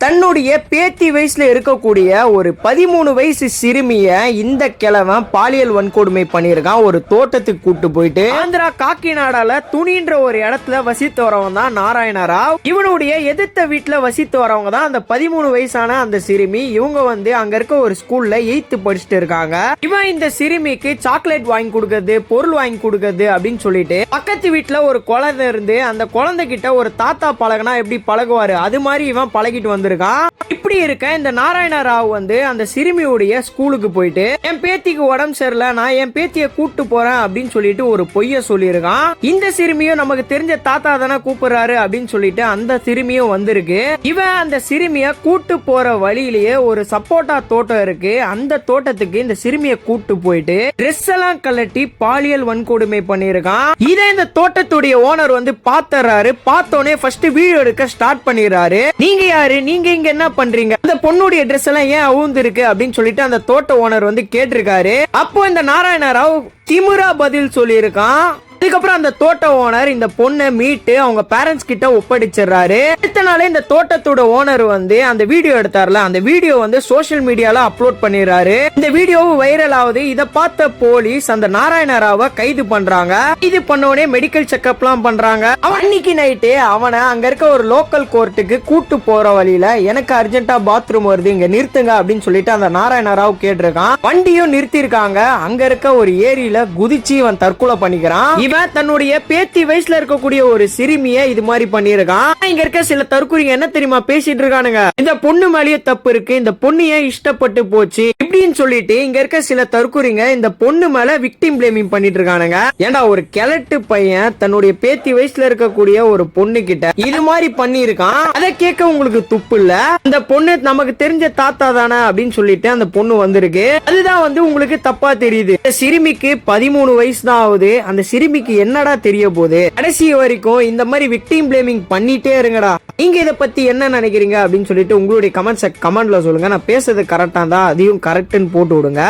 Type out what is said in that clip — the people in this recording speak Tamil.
தன்னுடைய பேத்தி வயசுல இருக்கக்கூடிய ஒரு 13 வயசு சிறுமிய இந்த கிழவன் பாலியல் வன்கொடுமை பண்ணியிருக்கான். ஒரு தோட்டத்துக்கு கூட்டு போயிட்டு ஆந்திரா காக்கிநாடால துணின்ற ஒரு இடத்துல வசித்து வரவங்க தான் நாராயண ராவ். இவனுடைய எதிர்த்த வீட்டுல வசித்து வரவங்க தான் அந்த 13 வயசான அந்த சிறுமி. இவங்க அங்க இருக்க ஒரு ஸ்கூல்ல 8th படிச்சுட்டு இருக்காங்க. இவன் இந்த சிறுமிக்கு சாக்லேட் வாங்கி கொடுக்கறது, பொருள் வாங்கி கொடுக்கறது அப்படின்னு சொல்லிட்டு பக்கத்து வீட்டுல ஒரு குழந்தை இருந்து அந்த குழந்தை கிட்ட ஒரு தாத்தா பழகுனா எப்படி பழகுவாரு அது மாதிரி இவன் பழகிட்டு வந்து. இப்படி இருக்க இந்த நாராயண ராவ் அந்த சிறுமியுடைய ஸ்கூலுக்கு போயிட்டு என் பேத்திக்கு உடம்பு சரியில்லை, நான் என் பேத்தியை கூட்டு போறேன் அப்படின்னு சொல்லிட்டு ஒரு பொய்ய சொல்லியிருக்கான். இந்த சிறுமியும் நமக்கு தெரிஞ்ச தாத்தா தானே கூப்பிடுறாரு அப்படின்னு சொல்லிட்டு அந்த சிறுமியும் வந்திருக்கு. இவன் அந்த சிறுமிய கூட்டு போற வழியிலேயே ஒரு சப்போட்டா தோட்டம் இருக்கு. அந்த தோட்டத்துக்கு இந்த சிறுமியை கூட்டு போயிட்டு ட்ரெஸ் எல்லாம் கலட்டி பாலியல் வன்கொடுமை பண்ணிருக்கான். இதை இந்த தோட்டத்துடைய ஓனர் பாத்துறாரு. பார்த்தோன்னே ஃபர்ஸ்ட் வீடியோ எடுக்க ஸ்டார்ட் பண்ணிடுறாரு. நீங்க யாரு, நீங்க இங்க என்ன பண்றீங்க, அந்த பொண்ணுடைய ட்ரெஸ் எல்லாம் ஏன் அவுந்து இருக்கு அப்படின்னு சொல்லிட்டு அந்த தோட்ட ஓனர் கேட்டிருக்காரு. அப்போ இந்த நாராயண ராவ் திமுரா பதில் சொல்லியிருக்கான். அதுக்கப்புறம் அந்த தோட்ட ஓனர் இந்த பொண்ணை மீட்டு அவங்க பேரண்ட்ஸ் கிட்ட ஒப்படைச்சிடுறாரு. அடுத்த நாளே இந்த தோட்டத்தோட ஓனர் அந்த வீடியோ எடுத்தார்ல, அந்த வீடியோ சோசியல் மீடியால அப்லோட் பண்ணிடுறாரு. இந்த வீடியோ வைரல் ஆகுது. இத பார்த்த போலீஸ் அந்த நாராயண ராவை கைது பண்றாங்க. இது பண்ணோடனே மெடிக்கல் செக்அப் எல்லாம் பண்றாங்க. அன்னைக்கு நைட்டே அவனை அங்க இருக்க ஒரு லோக்கல் கோர்ட்டுக்கு கூட்டு போற வழியில எனக்கு அர்ஜென்ட்டா பாத்ரூம் வருது, இங்க நிறுத்துங்க அப்படின்னு சொல்லிட்டு அந்த நாராயண ராவ் கேட்டிருக்கான். வண்டியும் நிறுத்தி இருக்காங்க. அங்க இருக்க ஒரு ஏரியில குதிச்சு இவன் தற்கொலை பண்ணிக்கிறான். இவன் தன்னுடைய பேத்தி வயசுல இருக்கக்கூடிய ஒரு சிறுமிய இது மாதிரி பண்ணிருக்கான். இங்க இருக்க சில தற்கொலைங்க என்ன தெரியுமா பேசிட்டு இருக்கானுங்க, இந்த பொண்ணு மேலேயே தப்பு இருக்கு, இந்த பொண்ணு ஏன் இஷ்டப்பட்டு போச்சு இப்படின்னு சொல்லிட்டு இங்க இருக்க சில தற்கொலைங்க இந்த பொண்ணு மேல விக்டிம் பிளேமிங் பண்ணிட்டு இருக்கானுங்க. ஏண்டா ஒரு கிழட்டு பையன் தன்னுடைய பேத்தி வயசுல இருக்கக்கூடிய ஒரு பொண்ணு கிட்ட இது மாதிரி பண்ணிருக்கான், அதை கேட்க உங்களுக்கு துப்பு இல்ல? இந்த பொண்ணு நமக்கு தெரிஞ்ச தாத்தா தானே அப்படின்னு சொல்லிட்டு அந்த பொண்ணு வந்திருக்கு. அதுதான் உங்களுக்கு தப்பா தெரியுது. சிறுமிக்கு 13 வயசு தான் ஆகுது. அந்த சிறுமிக்கு என்னடா தெரிய போகுது? கடைசி வரைக்கும் இந்த மாதிரி விக்டிம் பிளேமிங் பண்ணிட்டே இருங்கடா. நீங்க இத பத்தி என்ன நினைக்கிறீங்க அப்படின்னு சொல்லிட்டு உங்களுடைய கமெண்ட்ல சொல்லுங்க. நான் பேசுறது கரெக்டா தான், அதையும் கரெக்ட்னு போட்டு விடுங்க.